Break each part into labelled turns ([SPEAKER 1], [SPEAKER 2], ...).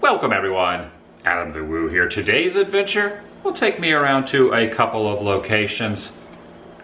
[SPEAKER 1] Welcome everyone, Adam the Woo here. Today's adventure will take me around to a couple of locations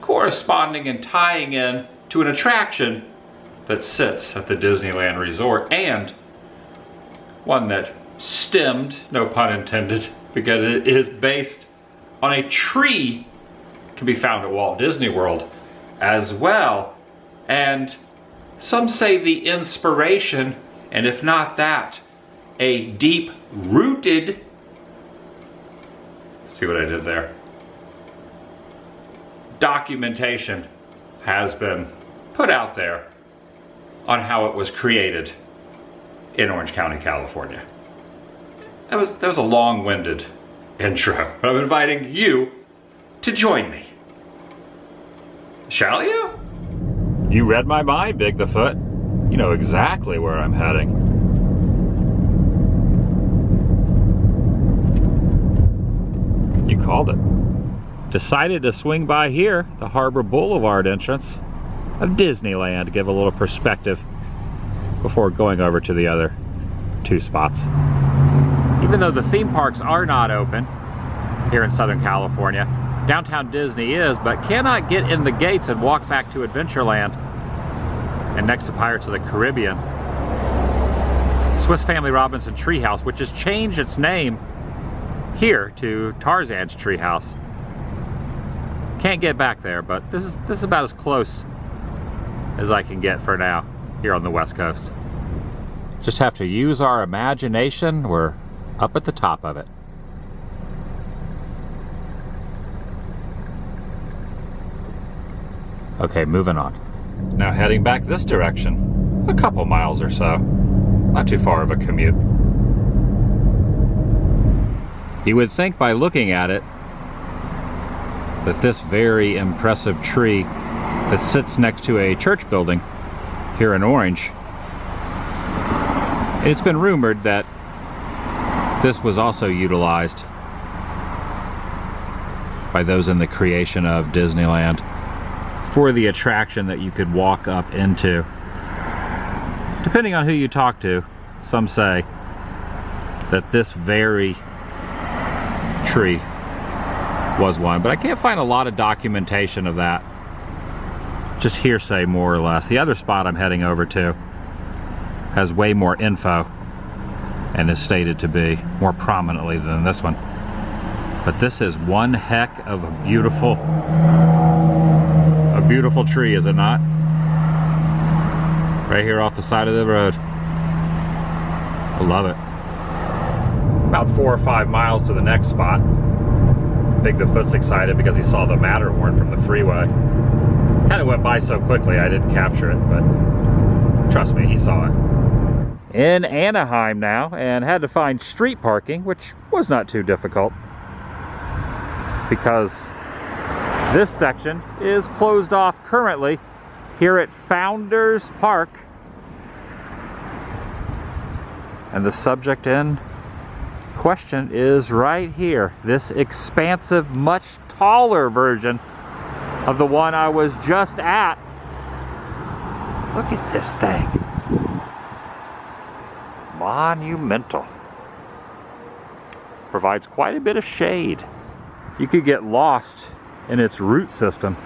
[SPEAKER 1] corresponding and tying in to an attraction that sits at the Disneyland Resort, and one that stemmed, no pun intended, because it is based on a tree that can be found at Walt Disney World as well. And some say the inspiration, and if not that, a deep-rooted, see what I did there, documentation has been put out there on how it was created in Orange County, California. That was a long-winded intro, but I'm inviting you to join me. Shall you? You read my mind, Bigfoot. You know exactly where I'm heading. You called it. Decided to swing by here, the Harbor Boulevard entrance of Disneyland, to give a little perspective before going over to the other two spots. Even though the theme parks are not open here in Southern California, downtown Disney is, but cannot get in the gates and walk back to Adventureland and next to Pirates of the Caribbean. Swiss Family Robinson Treehouse, which has changed its name here to Tarzan's Treehouse. Can't get back there, but this is about as close as I can get for now here on the West Coast. Just have to use our imagination. We're up at the top of it. Okay, moving on. Now heading back this direction, a couple miles or so. Not too far of a commute. You would think by looking at it that this very impressive tree that sits next to a church building here in Orange, it's been rumored that this was also utilized by those in the creation of Disneyland for the attraction that you could walk up into. Depending on who you talk to, some say that this very tree was one, but I can't find a lot of documentation of that. Just hearsay, more or less. The other spot I'm heading over to has way more info and is stated to be more prominently than this one. But this is one heck of a beautiful tree, is it not? Right here off the side of the road. I love it. About 4 or 5 miles to the next spot. Bigfoot's excited because he saw the Matterhorn from the freeway. Kind of went by so quickly I didn't capture it, but trust me, he saw it. In Anaheim now, and had to find street parking, which was not too difficult because this section is closed off currently here at Founders Park. And the subject in question is right here. This expansive, much taller version of the one I was just at. Look at this thing. Monumental. Provides quite a bit of shade. You could get lost in its root system.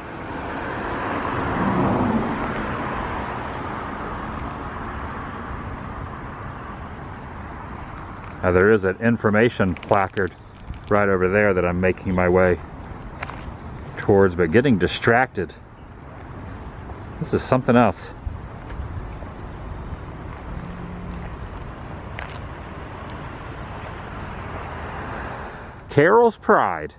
[SPEAKER 1] Now there is an information placard right over there that I'm making my way towards, but getting distracted. This is something else. Carol's Pride.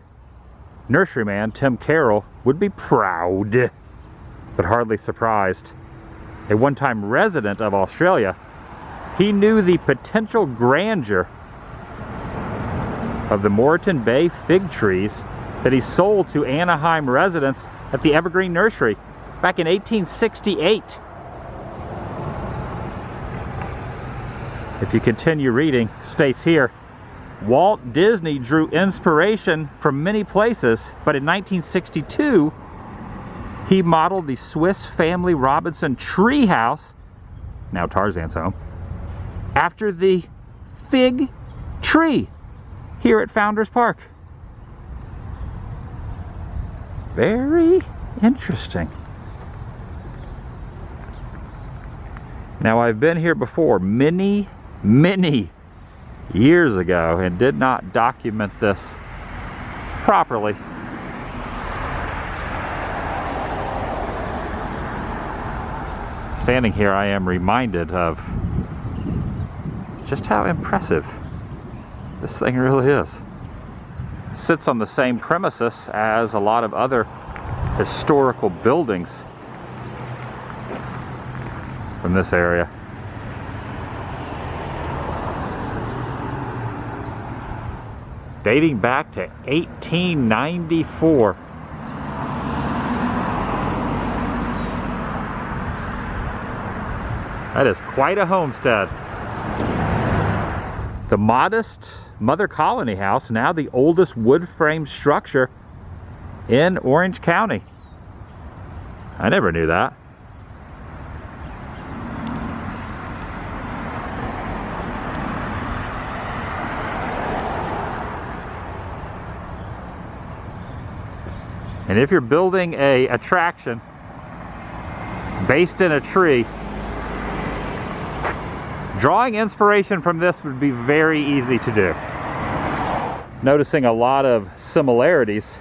[SPEAKER 1] Nurseryman Tim Carroll would be proud, but hardly surprised. A one-time resident of Australia, he knew the potential grandeur of the Moreton Bay fig trees that he sold to Anaheim residents at the Evergreen Nursery back in 1868. If you continue reading, states here, Walt Disney drew inspiration from many places, but in 1962, he modeled the Swiss Family Robinson treehouse, now Tarzan's home, after the fig tree here at Founders Park. Very interesting. Now, I've been here before many years ago and did not document this properly. Standing here, I am reminded of just how impressive this thing really is. Sits on the same premises as a lot of other historical buildings from this area. Dating back to 1894. That is quite a homestead. The modest Mother Colony House, now the oldest wood frame structure in Orange County. I never knew that. And if you're building a attraction based in a tree, drawing inspiration from this would be very easy to do. Noticing a lot of similarities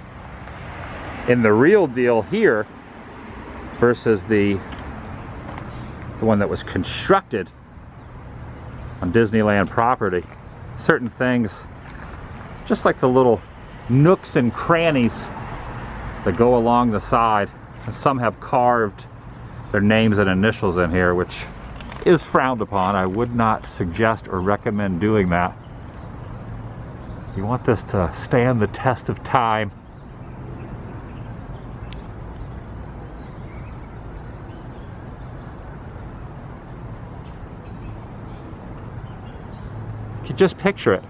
[SPEAKER 1] in the real deal here versus the one that was constructed on Disneyland property. Certain things, just like the little nooks and crannies that go along the side, and some have carved their names and initials in here, which is frowned upon. I would not suggest or recommend doing that. You want this to stand the test of time. You can just picture it.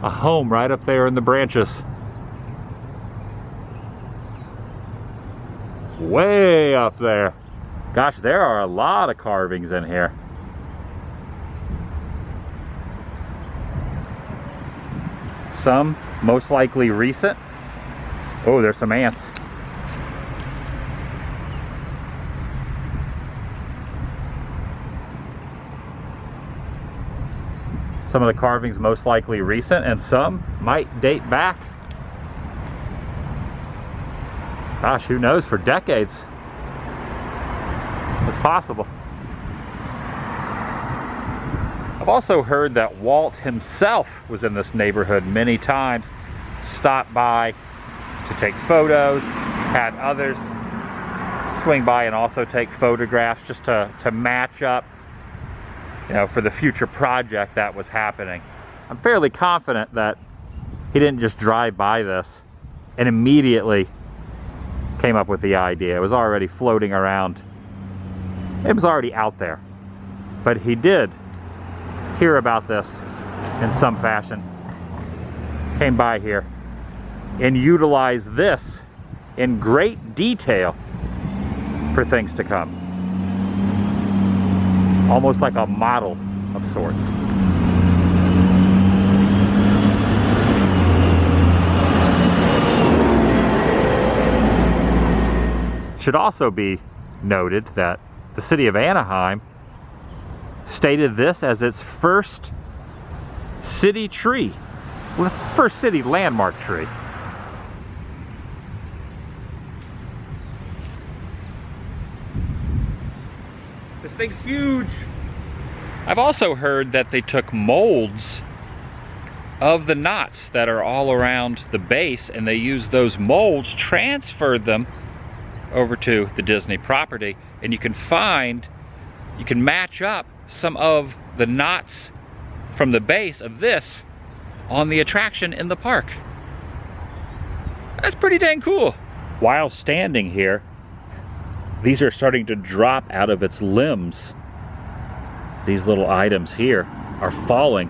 [SPEAKER 1] A home right up there in the branches. Way up there. Gosh, there are a lot of carvings in here. Some most likely recent. Oh, there's some ants. Some of the carvings most likely recent, and some might date back, gosh, who knows, for decades. It's possible. I've also heard that Walt himself was in this neighborhood many times, stopped by to take photos, had others swing by and also take photographs just to match up, you know, for the future project that was happening. I'm fairly confident that he didn't just drive by this and immediately came up with the idea. It was already floating around. It was already out there. But he did hear about this in some fashion, came by here and utilized this in great detail for things to come. Almost like a model of sorts. It should also be noted that the city of Anaheim stated this as its first city tree, well, first city landmark tree. This thing's huge. I've also heard that they took molds of the knots that are all around the base, and they used those molds, transferred them over to the Disney property, and you can match up some of the knots from the base of this on the attraction in the park. That's pretty dang cool. While standing here, these are starting to drop out of its limbs. These little items here are falling.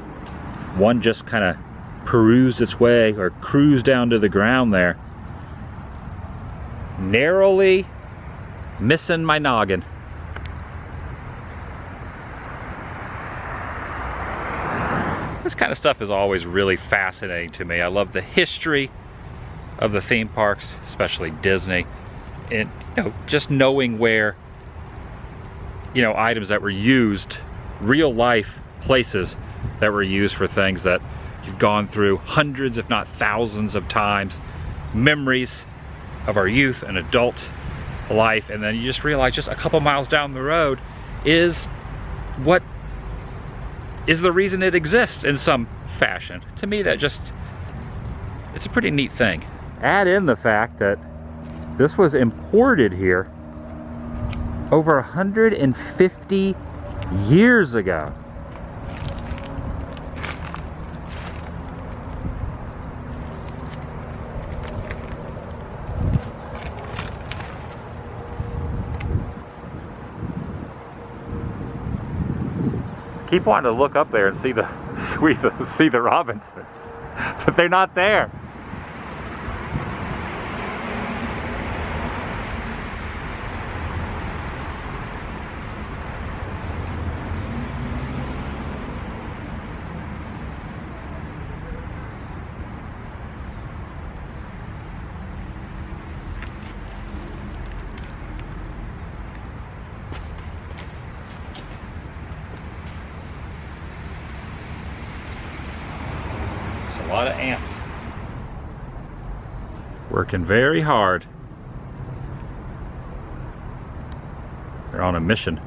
[SPEAKER 1] One just kind of perused its way or cruised down to the ground there. Narrowly missing my noggin. This kind of stuff is always really fascinating to me. I love the history of the theme parks, especially Disney, and just knowing where items that were used, real life places that were used for things that you've gone through hundreds if not thousands of times, memories of our youth and adult life, and then you just realize just a couple miles down the road is what is the reason it exists in some fashion. To me, it's a pretty neat thing. Add in the fact that this was imported here over 150 years ago. Keep wanting to look up there and see the Robinsons, but they're not there. A lot of ants working very hard. They're on a mission.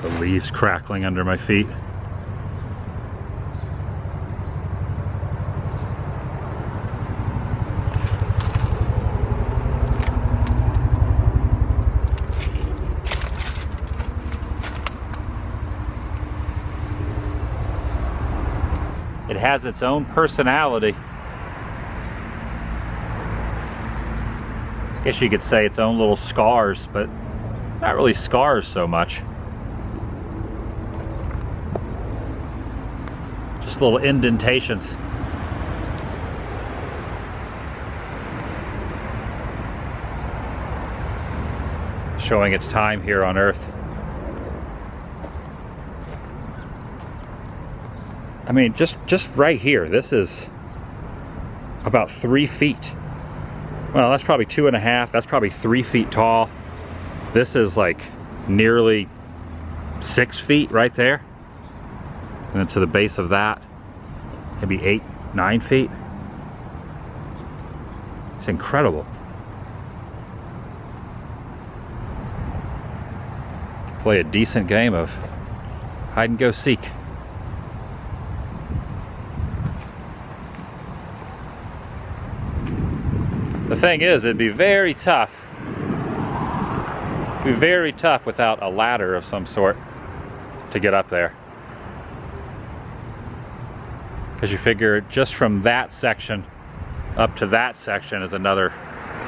[SPEAKER 1] The leaves crackling under my feet. It has its own personality. I guess you could say its own little scars, but not really scars so much. Just little indentations. Showing its time here on Earth. I mean, just right here, this is about 3 feet. Well, that's probably 2.5, that's probably 3 feet tall. This is like nearly 6 feet right there. And then to the base of that, maybe 8, 9 feet. It's incredible. Play a decent game of hide and go seek. The thing is, it'd be very tough. It'd be very tough without a ladder of some sort to get up there. Because you figure just from that section up to that section is another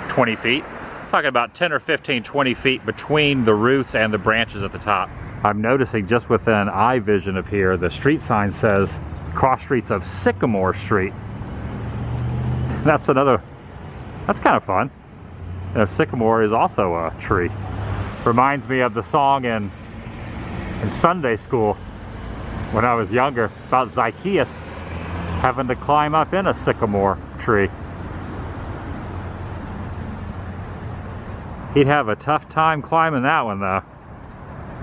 [SPEAKER 1] 20 feet. I'm talking about 10 or 15, 20 feet between the roots and the branches at the top. I'm noticing just within eye vision of here, the street sign says cross streets of Sycamore Street. That's kind of fun. Sycamore is also a tree. Reminds me of the song in Sunday school when I was younger about Zacchaeus having to climb up in a sycamore tree. He'd have a tough time climbing that one though.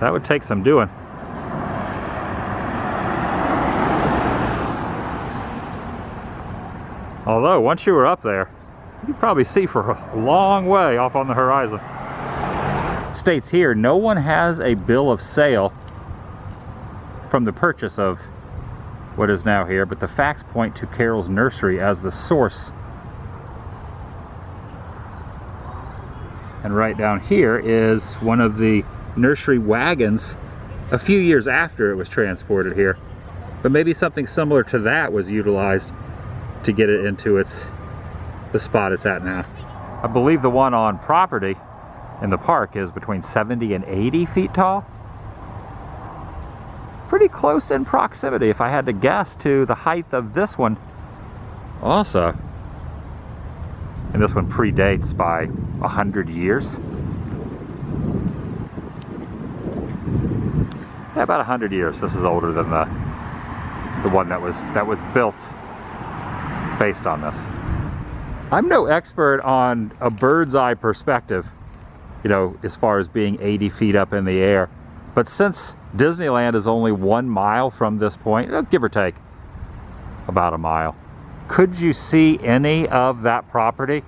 [SPEAKER 1] That would take some doing. Although once you were up there, you could probably see for a long way off on the horizon. It states here, no one has a bill of sale from the purchase of what is now here, but the facts point to Carol's nursery as the source. And right down here is one of the nursery wagons a few years after it was transported here. But maybe something similar to that was utilized to get it into the spot it's at now. I believe the one on property in the park is between 70 and 80 feet tall. Pretty close in proximity, if I had to guess, to the height of this one also. And this one predates by 100 years. Yeah, about 100 years. This is older than the one that was built based on this. I'm no expert on a bird's eye perspective, you know, as far as being 80 feet up in the air. But since Disneyland is only 1 mile from this point, give or take about a mile, could you see any of that property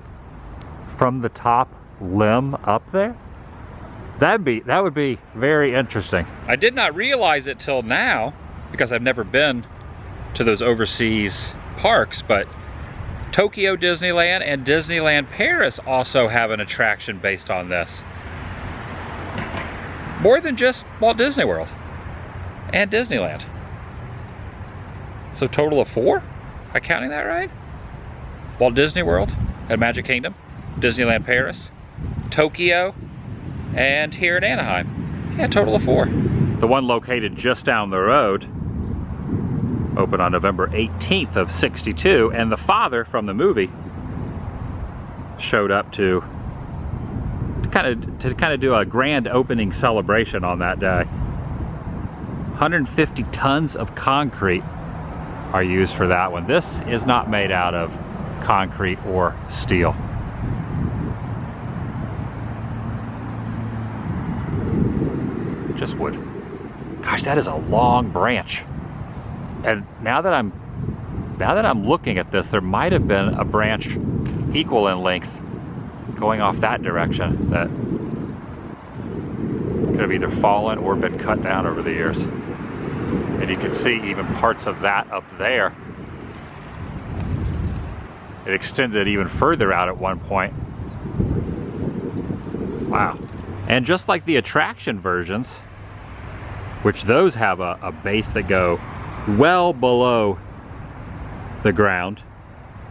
[SPEAKER 1] from the top limb up there? That would be very interesting. I did not realize it till now, because I've never been to those overseas parks, but Tokyo Disneyland and Disneyland Paris also have an attraction based on this. More than just Walt Disney World and Disneyland. So total of 4? Am I counting that right? Walt Disney World at Magic Kingdom, Disneyland Paris, Tokyo, and here in Anaheim. Yeah, total of 4. The one located just down the road opened on November 18th of '62, and the father from the movie showed up to kind of do a grand opening celebration on that day. 150 tons of concrete are used for that one. This is not made out of concrete or steel. Just wood. Gosh, that is a long branch. And now that I'm looking at this, there might have been a branch equal in length going off that direction that could have either fallen or been cut down over the years. And you can see even parts of that up there. It extended even further out at one point. Wow. And just like the attraction versions, which those have a base that go well below the ground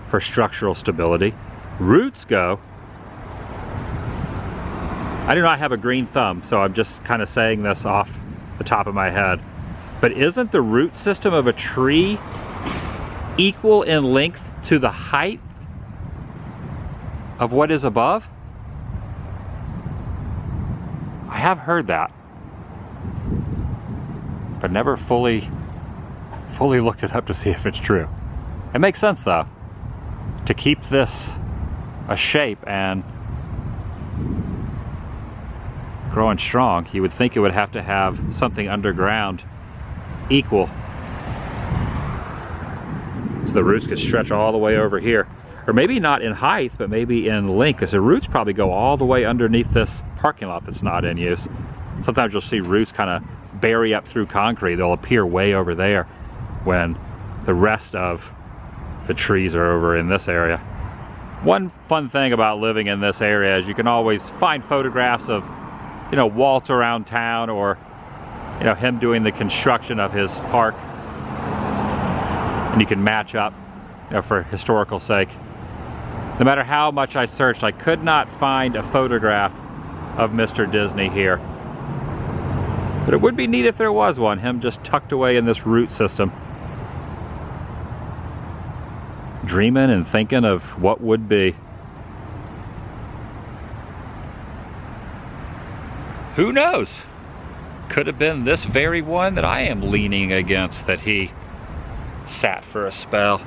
[SPEAKER 1] for structural stability, Roots go. I do not have a green thumb, so I'm just kind of saying this off the top of my head. But isn't the root system of a tree equal in length to the height of what is above? I have heard that, but never fully looked it up to see if it's true. It makes sense though, to keep this a shape and growing strong. You would think it would have to have something underground equal, so the roots could stretch all the way over here, or maybe not in height, but maybe in length, because the roots probably go all the way underneath this parking lot that's not in use. Sometimes you'll see roots kind of bury up through concrete. They'll appear way over there when the rest of the trees are over in this area. One fun thing about living in this area is you can always find photographs of, you know, Walt around town, or, you know, him doing the construction of his park, and you can match up, you know, for historical sake. No matter how much I searched, I could not find a photograph of Mr. Disney here. But it would be neat if there was one, him just tucked away in this root system, dreaming and thinking of what would be. Who knows? Could have been this very one that I am leaning against, that he sat for a spell,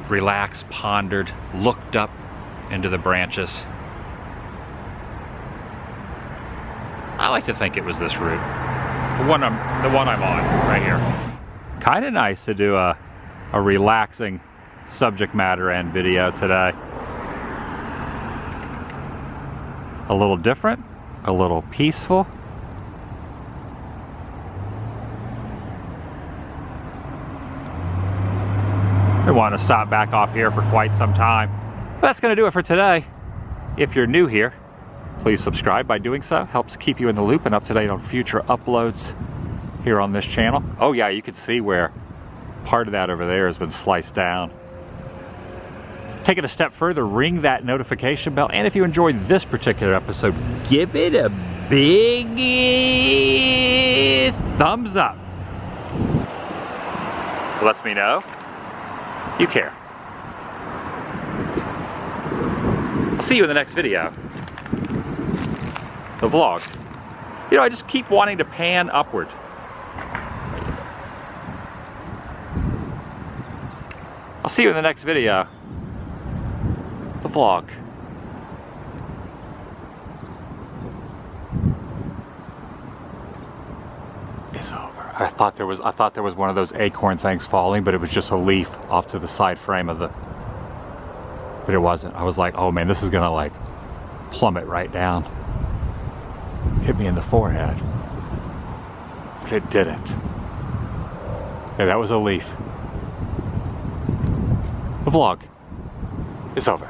[SPEAKER 1] relaxed, pondered, looked up into the branches. I like to think it was this route, the one I'm on right here. Kind of nice to do a relaxing subject matter and video today. A little different, a little peaceful. I want to stop back off here for quite some time. But that's going to do it for today. If you're new here, please subscribe. By doing so, helps keep you in the loop and up to date on future uploads here on this channel. Oh yeah, you can see where part of that over there has been sliced down. Take it a step further, ring that notification bell, and if you enjoyed this particular episode, give it a big thumbs up. Lets me know you care. I'll see you in the next video. The vlog. You know, I just keep wanting to pan upward. see you in the next video. The vlog. Is over. I thought there was one of those acorn things falling, but it was just a leaf off to the side frame of the. But it wasn't. I was like, oh man, this is gonna like plummet right down. Hit me in the forehead. But it didn't. Yeah, that was a leaf. The vlog is over.